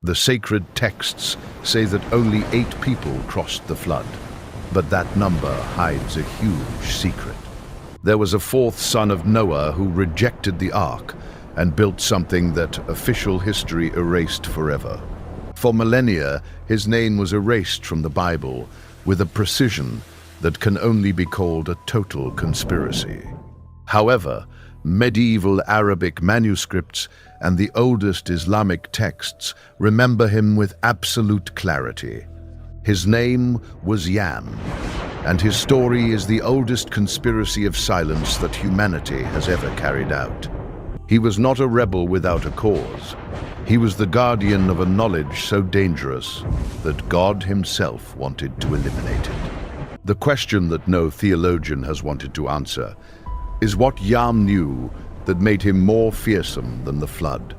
The sacred texts say that only 8 people crossed the flood, but that number hides a huge secret. There was a 4th son of Noah who rejected the ark and built something that official history erased forever. For millennia, his name was erased from the Bible with a precision that can only be called a total conspiracy. However, medieval Arabic manuscripts and the oldest Islamic texts remember him with absolute clarity. His name was Yam, and his story is the oldest conspiracy of silence that humanity has ever carried out. He was not a rebel without a cause. He was the guardian of a knowledge so dangerous that God himself wanted to eliminate it. The question that no theologian has wanted to answer is what Yam knew that made him more fearsome than the flood.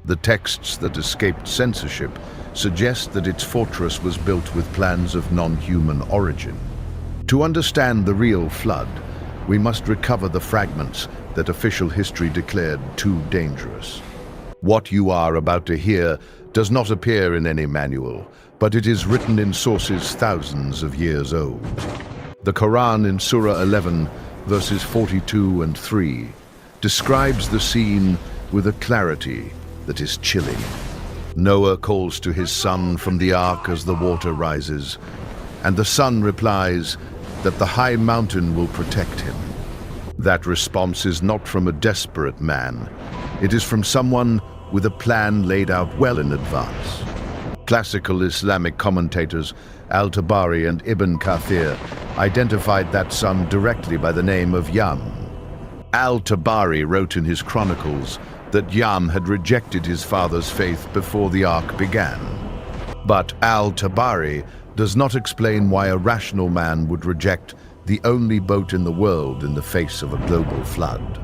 The texts that escaped censorship suggest that its fortress was built with plans of non-human origin. To understand the real flood, we must recover the fragments that official history declared too dangerous. What you are about to hear does not appear in any manual, but it is written in sources thousands of years old. The Quran in Surah 11, verses 42 and 3, describes the scene with a clarity that is chilling. Noah calls to his son from the ark as the water rises, and the son replies that the high mountain will protect him. That response is not from a desperate man. It is from someone with a plan laid out well in advance. Classical Islamic commentators Al-Tabari and Ibn Kathir identified that son directly by the name of Yam. Al-Tabari wrote in his chronicles that Yam had rejected his father's faith before the ark began. But Al-Tabari does not explain why a rational man would reject the only boat in the world in the face of a global flood.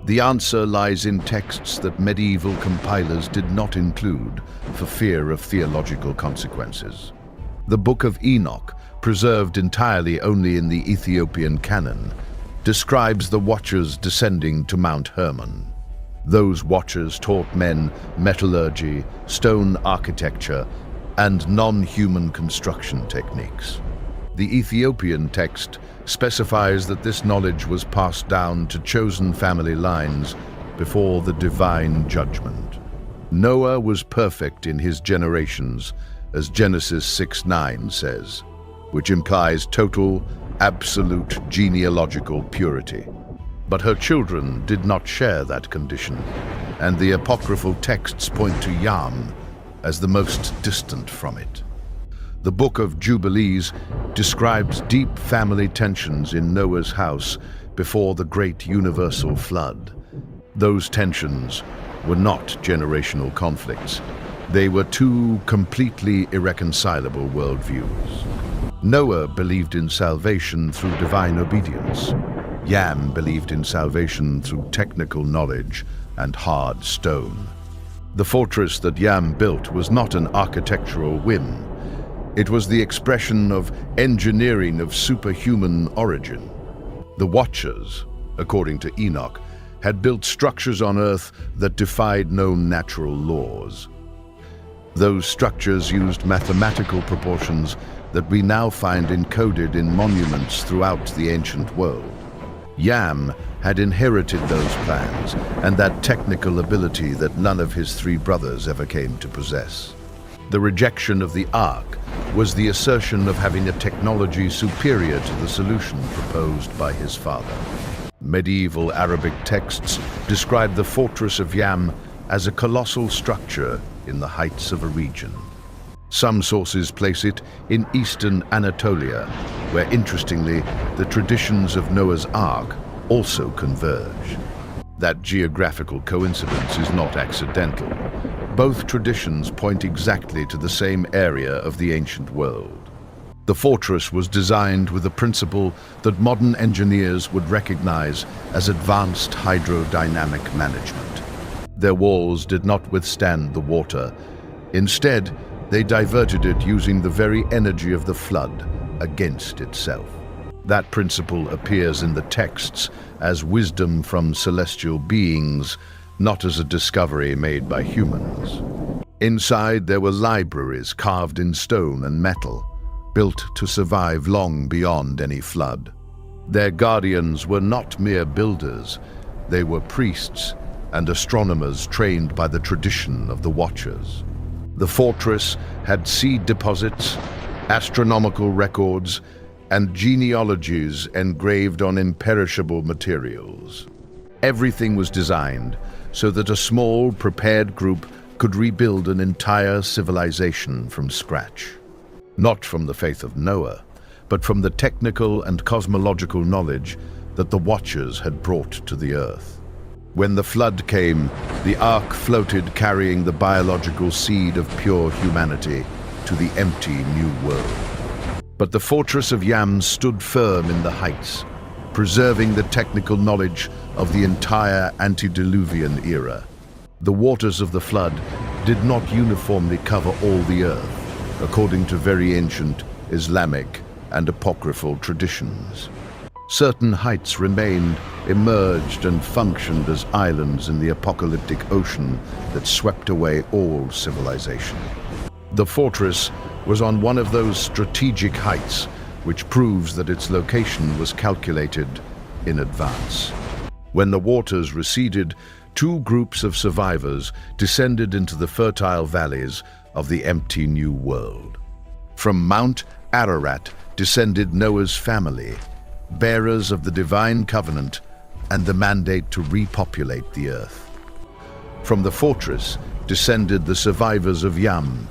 The answer lies in texts that medieval compilers did not include for fear of theological consequences. The Book of Enoch, preserved entirely only in the Ethiopian canon, describes the Watchers descending to Mount Hermon. Those Watchers taught men metallurgy, stone architecture, and non-human construction techniques. The Ethiopian text specifies that this knowledge was passed down to chosen family lines before the divine judgment. Noah was perfect in his generations, as Genesis 6:9 says, which implies total, absolute genealogical purity. But her children did not share that condition, and the apocryphal texts point to Yam as the most distant from it. The Book of Jubilees describes deep family tensions in Noah's house before the great universal flood. Those tensions were not generational conflicts. They were 2 completely irreconcilable worldviews. Noah believed in salvation through divine obedience. Yam believed in salvation through technical knowledge and hard stone. The fortress that Yam built was not an architectural whim. It was the expression of engineering of superhuman origin. The Watchers, according to Enoch, had built structures on Earth that defied known natural laws. Those structures used mathematical proportions that we now find encoded in monuments throughout the ancient world. Yam had inherited those plans and that technical ability that none of his 3 brothers ever came to possess. The rejection of the ark was the assertion of having a technology superior to the solution proposed by his father. Medieval Arabic texts describe the fortress of Yam as a colossal structure in the heights of a region. Some sources place it in Eastern Anatolia, where, interestingly, the traditions of Noah's Ark also converge. That geographical coincidence is not accidental. Both traditions point exactly to the same area of the ancient world. The fortress was designed with a principle that modern engineers would recognize as advanced hydrodynamic management. Their walls did not withstand the water. Instead, they diverted it using the very energy of the flood against itself. That principle appears in the texts as wisdom from celestial beings, not as a discovery made by humans. Inside there were libraries carved in stone and metal, built to survive long beyond any flood. Their guardians were not mere builders, they were priests and astronomers trained by the tradition of the Watchers. The fortress had seed deposits, astronomical records, and genealogies engraved on imperishable materials. Everything was designed so that a small, prepared group could rebuild an entire civilization from scratch. Not from the faith of Noah, but from the technical and cosmological knowledge that the Watchers had brought to the earth. When the flood came, the ark floated carrying the biological seed of pure humanity to the empty new world. But the fortress of Yam stood firm in the heights, preserving the technical knowledge of the entire antediluvian era. The waters of the flood did not uniformly cover all the earth, according to very ancient Islamic and apocryphal traditions. Certain heights remained, emerged, and functioned as islands in the apocalyptic ocean that swept away all civilization. The fortress was on one of those strategic heights, which proves that its location was calculated in advance. When the waters receded, two groups of survivors descended into the fertile valleys of the empty new world. From Mount Ararat descended Noah's family, bearers of the divine covenant and the mandate to repopulate the earth. From the fortress descended the survivors of Yam,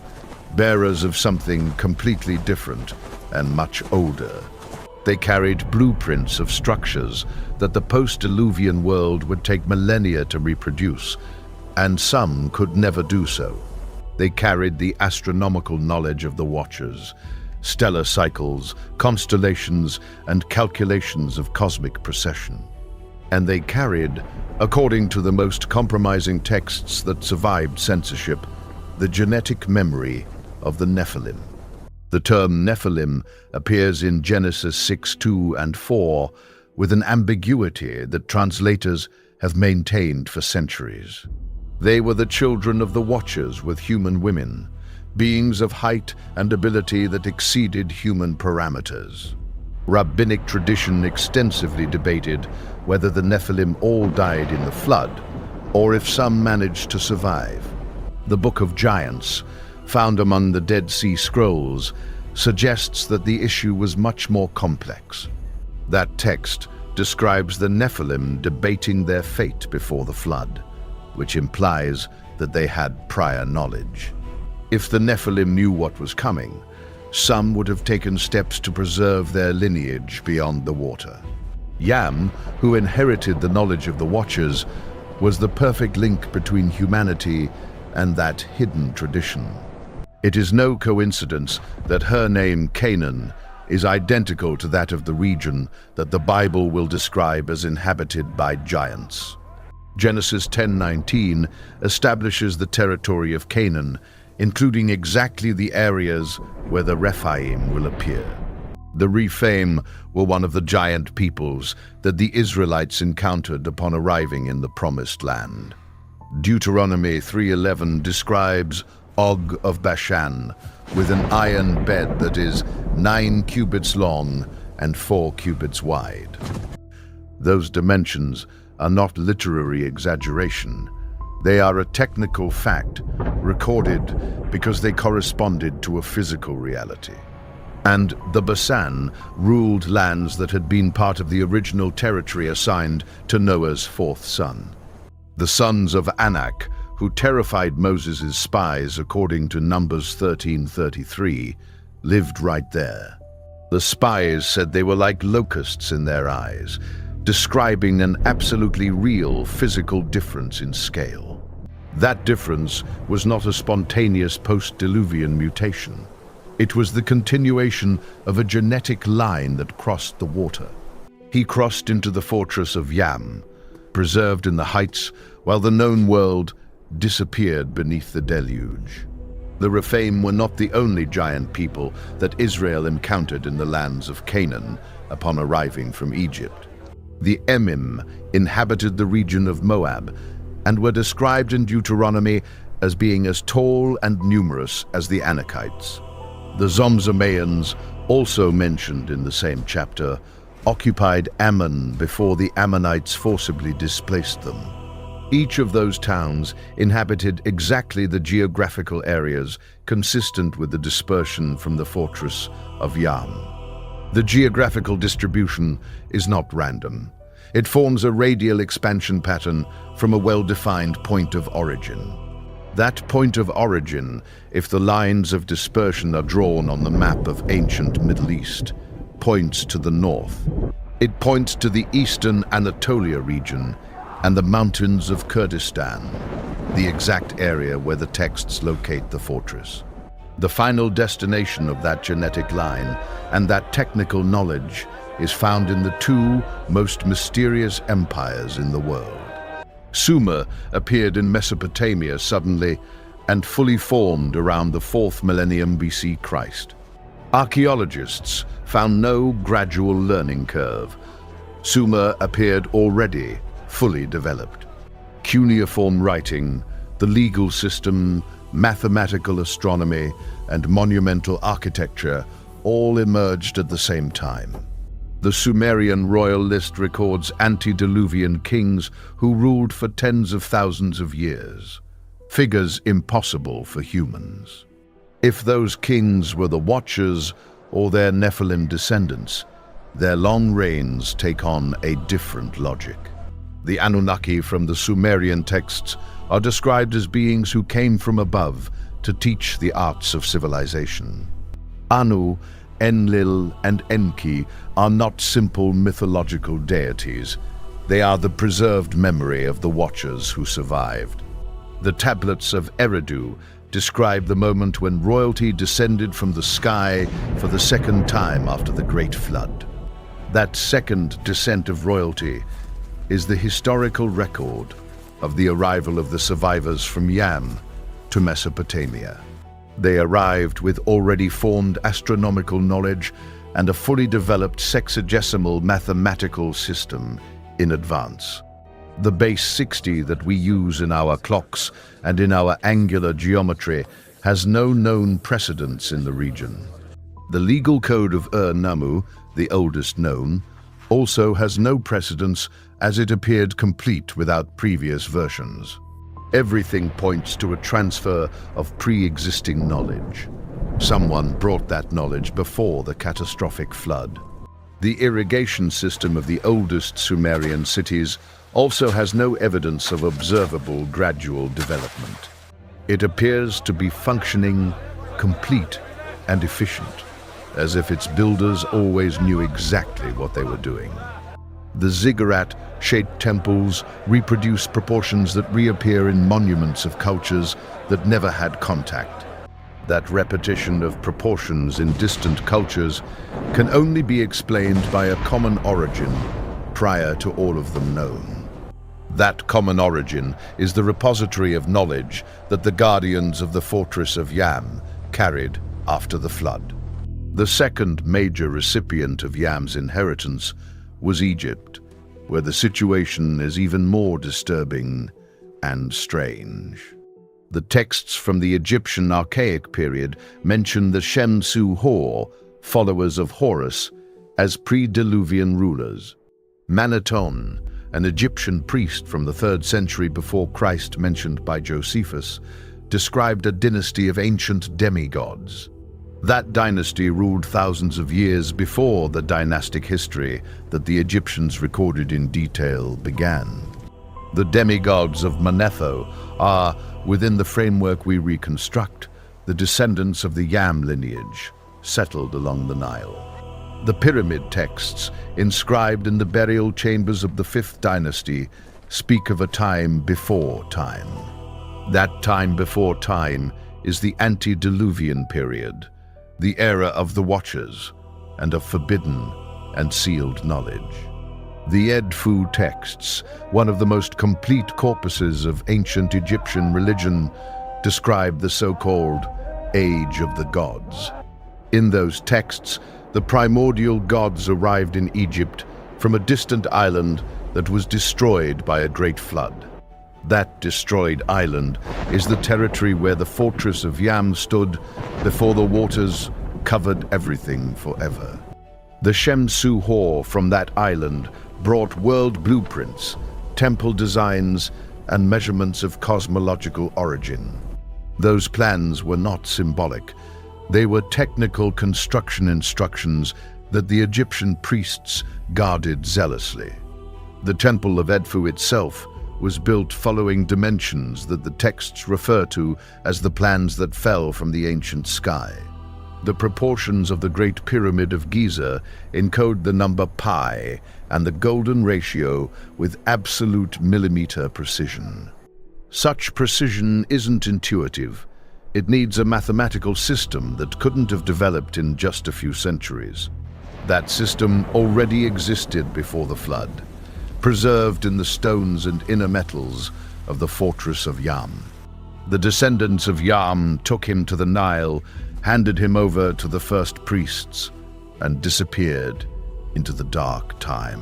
bearers of something completely different and much older. They carried blueprints of structures that the post-Diluvian world would take millennia to reproduce, and some could never do so. They carried the astronomical knowledge of the Watchers, stellar cycles, constellations, and calculations of cosmic precession. And they carried, according to the most compromising texts that survived censorship, the genetic memory of the Nephilim. The term Nephilim appears in Genesis 6:2 and 4 with an ambiguity that translators have maintained for centuries. They were the children of the Watchers with human women, beings of height and ability that exceeded human parameters. Rabbinic tradition extensively debated whether the Nephilim all died in the flood, or if some managed to survive. The Book of Giants, found among the Dead Sea Scrolls, suggests that the issue was much more complex. That text describes the Nephilim debating their fate before the flood, which implies that they had prior knowledge. If the Nephilim knew what was coming, some would have taken steps to preserve their lineage beyond the water. Yam, who inherited the knowledge of the Watchers, was the perfect link between humanity and that hidden tradition. It is no coincidence that her name, Canaan, is identical to that of the region that the Bible will describe as inhabited by giants. Genesis 10:19 establishes the territory of Canaan, including exactly the areas where the Rephaim will appear. The Rephaim were one of the giant peoples that the Israelites encountered upon arriving in the Promised Land. Deuteronomy 3:11 describes Og of Bashan with an iron bed that is 9 cubits long and 4 cubits wide. Those dimensions are not literary exaggeration. They are a technical fact recorded because they corresponded to a physical reality. And the Basan ruled lands that had been part of the original territory assigned to Noah's fourth son. The sons of Anak, who terrified Moses' spies according to Numbers 13:33, lived right there. The spies said they were like locusts in their eyes, describing an absolutely real physical difference in scale. That difference was not a spontaneous post-Diluvian mutation. It was the continuation of a genetic line that crossed the water. He crossed into the fortress of Yam, preserved in the heights, while the known world disappeared beneath the deluge. The Rephaim were not the only giant people that Israel encountered in the lands of Canaan upon arriving from Egypt. The Emim inhabited the region of Moab and were described in Deuteronomy as being as tall and numerous as the Anakites. The Zomzomaeans, also mentioned in the same chapter, occupied Ammon before the Ammonites forcibly displaced them. Each of those towns inhabited exactly the geographical areas consistent with the dispersion from the fortress of Yam. The geographical distribution is not random. It forms a radial expansion pattern from a well-defined point of origin. That point of origin, if the lines of dispersion are drawn on the map of ancient Middle East, points to the north. It points to the Eastern Anatolia region and the mountains of Kurdistan, the exact area where the texts locate the fortress. The final destination of that genetic line and that technical knowledge is found in the two most mysterious empires in the world. Sumer appeared in Mesopotamia suddenly and fully formed around the 4th millennium BC Christ. Archaeologists found no gradual learning curve. Sumer appeared already fully developed. Cuneiform writing, the legal system, mathematical astronomy, and monumental architecture all emerged at the same time. The Sumerian royal list records antediluvian kings who ruled for tens of thousands of years, figures impossible for humans. If those kings were the Watchers or their Nephilim descendants, their long reigns take on a different logic. The Anunnaki from the Sumerian texts are described as beings who came from above to teach the arts of civilization. Anu, Enlil, and Enki are not simple mythological deities. They are the preserved memory of the Watchers who survived. The tablets of Eridu describe the moment when royalty descended from the sky for the second time after the Great Flood. That second descent of royalty is the historical record of the arrival of the survivors from Yam to Mesopotamia. They arrived with already formed astronomical knowledge and a fully developed sexagesimal mathematical system in advance. The base 60 that we use in our clocks and in our angular geometry has no known precedents in the region. The legal code of Ur-Nammu, the oldest known, also has no precedence as it appeared complete without previous versions. Everything points to a transfer of pre-existing knowledge. Someone brought that knowledge before the catastrophic flood. The irrigation system of the oldest Sumerian cities also has no evidence of observable gradual development. It appears to be functioning, complete, and efficient, as if its builders always knew exactly what they were doing. The ziggurat-shaped temples reproduce proportions that reappear in monuments of cultures that never had contact. That repetition of proportions in distant cultures can only be explained by a common origin prior to all of them known. That common origin is the repository of knowledge that the guardians of the fortress of Yam carried after the flood. The second major recipient of Yam's inheritance was Egypt, where the situation is even more disturbing and strange. The texts from the Egyptian Archaic period mention the Shem-Su-Hor, followers of Horus, as pre-Diluvian rulers. Maniton, an Egyptian priest from the 3rd century before Christ mentioned by Josephus, described a dynasty of ancient demigods. That dynasty ruled thousands of years before the dynastic history that the Egyptians recorded in detail began. The demigods of Manetho are, within the framework we reconstruct, the descendants of the Yam lineage, settled along the Nile. The pyramid texts, inscribed in the burial chambers of the 5th dynasty, speak of a time before time. That time before time is the antediluvian period, the era of the Watchers, and of forbidden and sealed knowledge. The Edfu texts, one of the most complete corpuses of ancient Egyptian religion, describe the so-called Age of the Gods. In those texts, the primordial gods arrived in Egypt from a distant island that was destroyed by a great flood. That destroyed island is the territory where the fortress of Yam stood before the waters covered everything forever. The Shem-Su-Hor from that island brought world blueprints, temple designs, and measurements of cosmological origin. Those plans were not symbolic. They were technical construction instructions that the Egyptian priests guarded zealously. The Temple of Edfu itself was built following dimensions that the texts refer to as the plans that fell from the ancient sky. The proportions of the Great Pyramid of Giza encode the number pi and the golden ratio with absolute millimeter precision. Such precision isn't intuitive. It needs a mathematical system that couldn't have developed in just a few centuries. That system already existed before the flood, preserved in the stones and inner metals of the fortress of Yam. The descendants of Yam took him to the Nile, handed him over to the first priests, and disappeared into the dark time.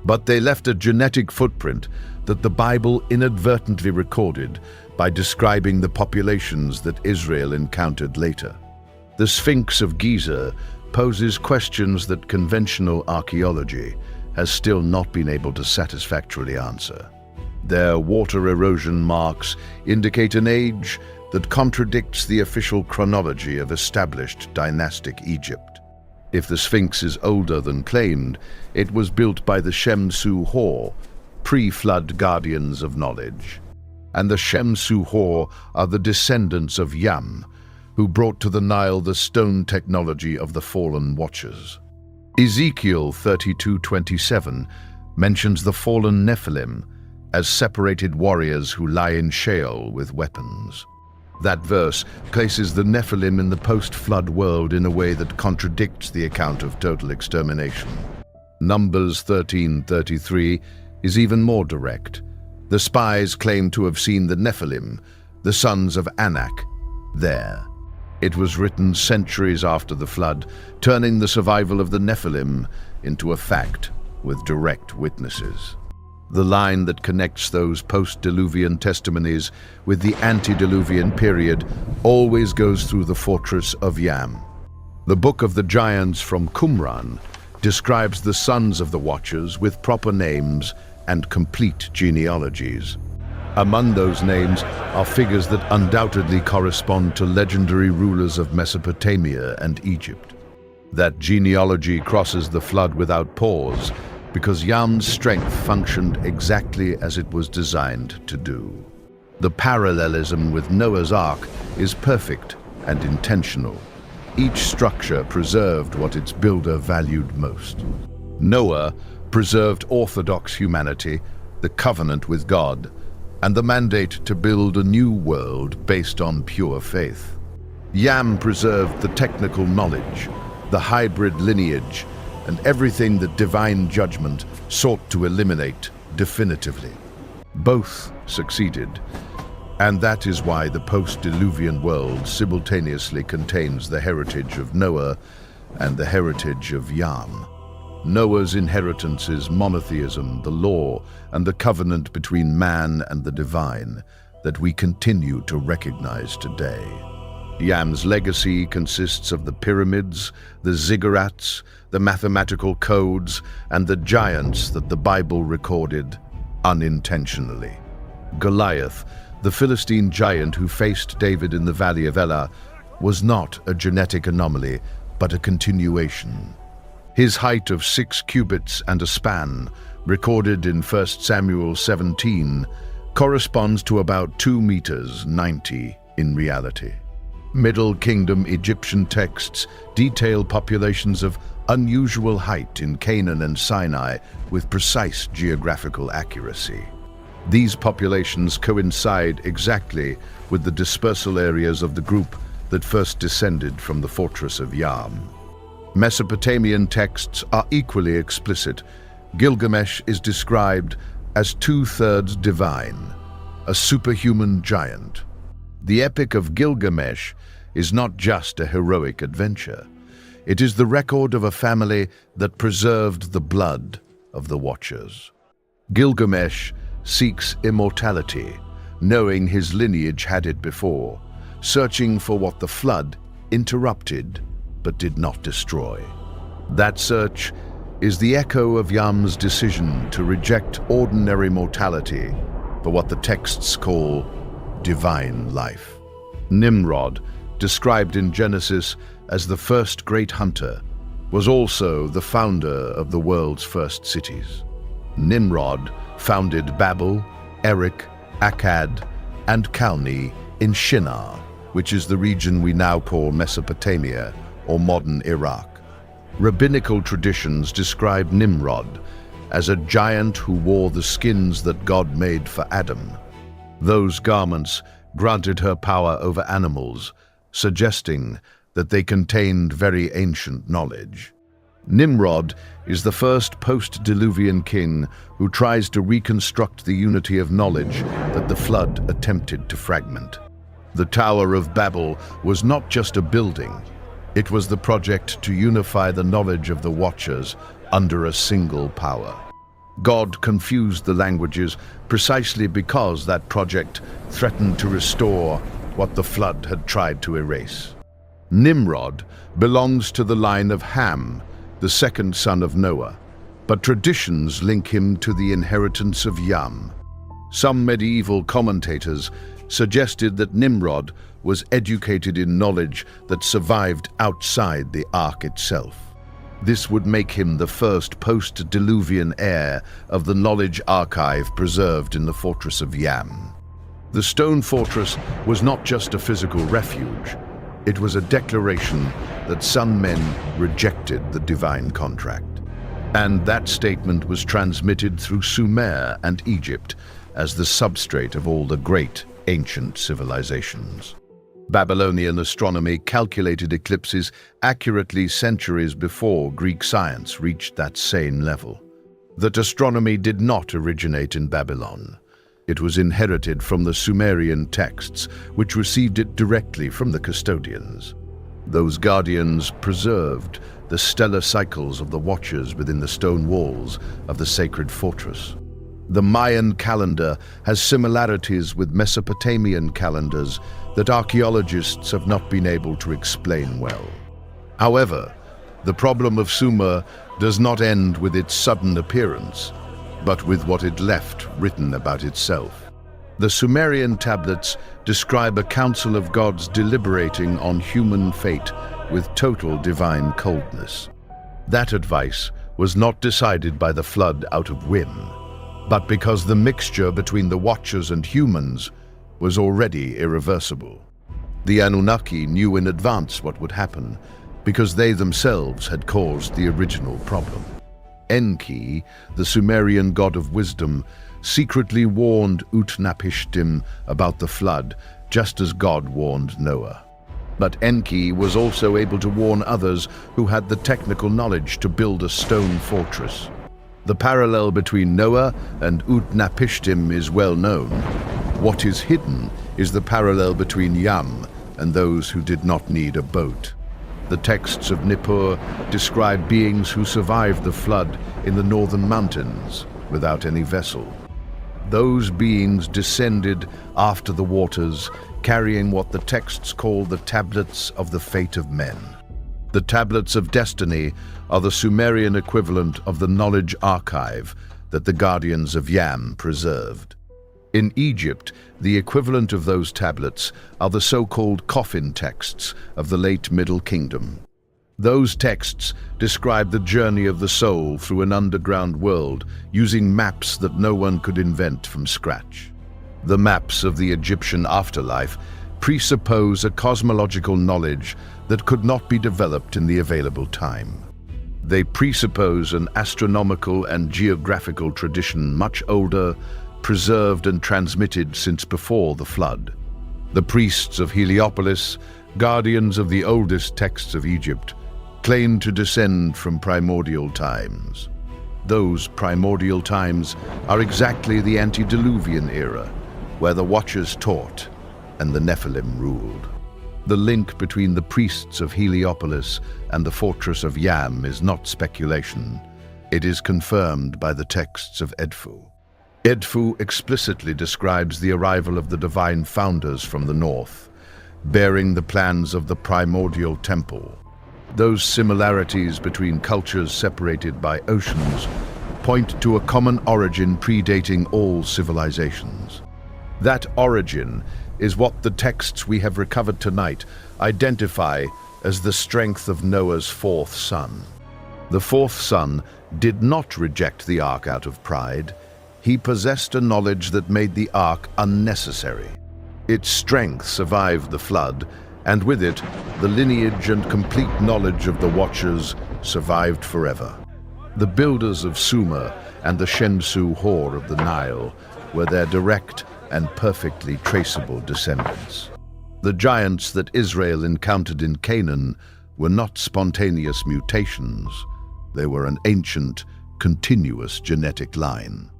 But they left a genetic footprint that the Bible inadvertently recorded by describing the populations that Israel encountered later. The Sphinx of Giza poses questions that conventional archaeology has still not been able to satisfactorily answer. Their water erosion marks indicate an age that contradicts the official chronology of established dynastic Egypt. If the Sphinx is older than claimed, it was built by the Shem-Su-Hor, pre-flood guardians of knowledge. And the Shem-Su-Hor are the descendants of Yam, who brought to the Nile the stone technology of the fallen watchers. Ezekiel 32:27 mentions the fallen Nephilim as separated warriors who lie in Sheol with weapons. That verse places the Nephilim in the post-flood world in a way that contradicts the account of total extermination. Numbers 13:33 is even more direct. The spies claim to have seen the Nephilim, the sons of Anak, there. It was written centuries after the flood, turning the survival of the Nephilim into a fact with direct witnesses. The line that connects those post-Diluvian testimonies with the antediluvian period always goes through the fortress of Yam. The Book of the Giants from Qumran describes the sons of the Watchers with proper names and complete genealogies. Among those names are figures that undoubtedly correspond to legendary rulers of Mesopotamia and Egypt. That genealogy crosses the flood without pause because Yam's strength functioned exactly as it was designed to do. The parallelism with Noah's Ark is perfect and intentional. Each structure preserved what its builder valued most. Noah preserved orthodox humanity, the covenant with God, and the mandate to build a new world based on pure faith. Yam preserved the technical knowledge, the hybrid lineage, and everything that divine judgment sought to eliminate definitively. Both succeeded, and that is why the post-Diluvian world simultaneously contains the heritage of Noah and the heritage of Yam. Noah's inheritance is monotheism, the law, and the covenant between man and the divine that we continue to recognize today. Yam's legacy consists of the pyramids, the ziggurats, the mathematical codes, and the giants that the Bible recorded unintentionally. Goliath, the Philistine giant who faced David in the Valley of Elah, was not a genetic anomaly, but a continuation. His height of 6 cubits and a span, recorded in 1 Samuel 17, corresponds to about 2 meters 90 in reality. Middle Kingdom Egyptian texts detail populations of unusual height in Canaan and Sinai with precise geographical accuracy. These populations coincide exactly with the dispersal areas of the group that first descended from the fortress of Yam. Mesopotamian texts are equally explicit. Gilgamesh is described as 2/3 divine, a superhuman giant. The Epic of Gilgamesh is not just a heroic adventure. It is the record of a family that preserved the blood of the Watchers. Gilgamesh seeks immortality, knowing his lineage had it before, searching for what the flood interrupted but did not destroy. That search is the echo of Yam's decision to reject ordinary mortality for what the texts call divine life. Nimrod, described in Genesis as the first great hunter, was also the founder of the world's first cities. Nimrod founded Babel, Erech, Akkad, and Calneh in Shinar, which is the region we now call Mesopotamia or modern Iraq. Rabbinical traditions describe Nimrod as a giant who wore the skins that God made for Adam. Those garments granted her power over animals, suggesting that they contained very ancient knowledge. Nimrod is the first post-Diluvian king who tries to reconstruct the unity of knowledge that the flood attempted to fragment. The Tower of Babel was not just a building, it was the project to unify the knowledge of the Watchers under a single power. God confused the languages precisely because that project threatened to restore what the flood had tried to erase. Nimrod belongs to the line of Ham, the second son of Noah, but traditions link him to the inheritance of Yam. Some medieval commentators suggested that Nimrod was educated in knowledge that survived outside the Ark itself. This would make him the first post-Diluvian heir of the knowledge archive preserved in the fortress of Yam. The stone fortress was not just a physical refuge, it was a declaration that some men rejected the divine contract. And that statement was transmitted through Sumer and Egypt as the substrate of all the great ancient civilizations. Babylonian astronomy calculated eclipses accurately centuries before Greek science reached that same level. That astronomy did not originate in Babylon. It was inherited from the Sumerian texts, which received it directly from the custodians. Those guardians preserved the stellar cycles of the Watchers within the stone walls of the sacred fortress. The Mayan calendar has similarities with Mesopotamian calendars that archaeologists have not been able to explain well. However, the problem of Sumer does not end with its sudden appearance, but with what it left written about itself. The Sumerian tablets describe a council of gods deliberating on human fate with total divine coldness. That advice was not decided by the flood out of whim, but because the mixture between the Watchers and humans was already irreversible. The Anunnaki knew in advance what would happen, because they themselves had caused the original problem. Enki, the Sumerian god of wisdom, secretly warned Utnapishtim about the flood, just as God warned Noah. But Enki was also able to warn others who had the technical knowledge to build a stone fortress. The parallel between Noah and Utnapishtim is well known. What is hidden is the parallel between Yam and those who did not need a boat. The texts of Nippur describe beings who survived the flood in the northern mountains without any vessel. Those beings descended after the waters, carrying what the texts call the tablets of the fate of men. The tablets of destiny are the Sumerian equivalent of the knowledge archive that the guardians of Yam preserved. In Egypt, the equivalent of those tablets are the so-called coffin texts of the late Middle Kingdom. Those texts describe the journey of the soul through an underground world using maps that no one could invent from scratch. The maps of the Egyptian afterlife presuppose a cosmological knowledge that could not be developed in the available time. They presuppose an astronomical and geographical tradition much older, preserved and transmitted since before the flood. The priests of Heliopolis, guardians of the oldest texts of Egypt, claim to descend from primordial times. Those primordial times are exactly the antediluvian era, where the Watchers taught and the Nephilim ruled. The link between the priests of Heliopolis and the fortress of Yam is not speculation. It is confirmed by the texts of Edfu. Edfu explicitly describes the arrival of the divine founders from the north, bearing the plans of the primordial temple. Those similarities between cultures separated by oceans point to a common origin predating all civilizations. That origin is what the texts we have recovered tonight identify as the strength of Noah's fourth son. The fourth son did not reject the ark out of pride. He possessed a knowledge that made the ark unnecessary. Its strength survived the flood, and with it, the lineage and complete knowledge of the Watchers survived forever. The builders of Sumer and the Shensu Hor of the Nile were their direct and perfectly traceable descendants. The giants that Israel encountered in Canaan were not spontaneous mutations. They were an ancient, continuous genetic line.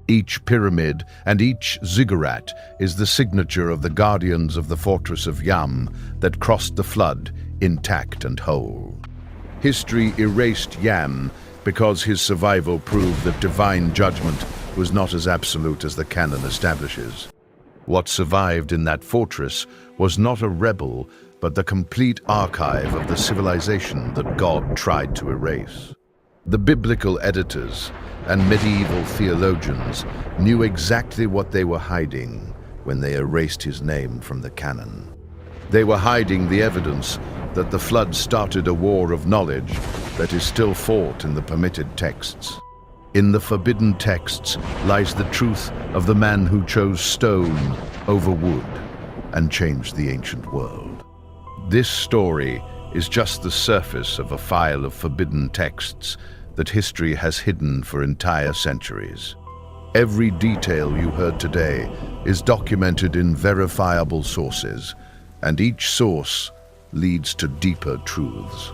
Each pyramid and each ziggurat is the signature of the guardians of the fortress of Yam that crossed the flood intact and whole. History erased Yam because his survival proved that divine judgment was not as absolute as the canon establishes. What survived in that fortress was not a rebel, but the complete archive of the civilization that God tried to erase. The biblical editors and medieval theologians knew exactly what they were hiding when they erased his name from the canon. They were hiding the evidence that the flood started a war of knowledge that is still fought in the permitted texts. In the forbidden texts lies the truth of the man who chose stone over wood and changed the ancient world. This story is just the surface of a file of forbidden texts that history has hidden for entire centuries. Every detail you heard today is documented in verifiable sources, and each source leads to deeper truths.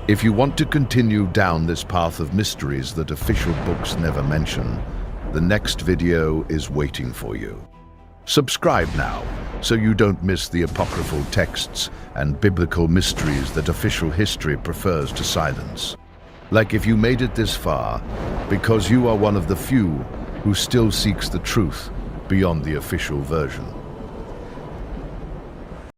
If you want to continue down this path of mysteries that official books never mention, the next video is waiting for you. Subscribe now so you don't miss the apocryphal texts and biblical mysteries that official history prefers to silence. Like if you made it this far, because you are one of the few who still seeks the truth beyond the official version.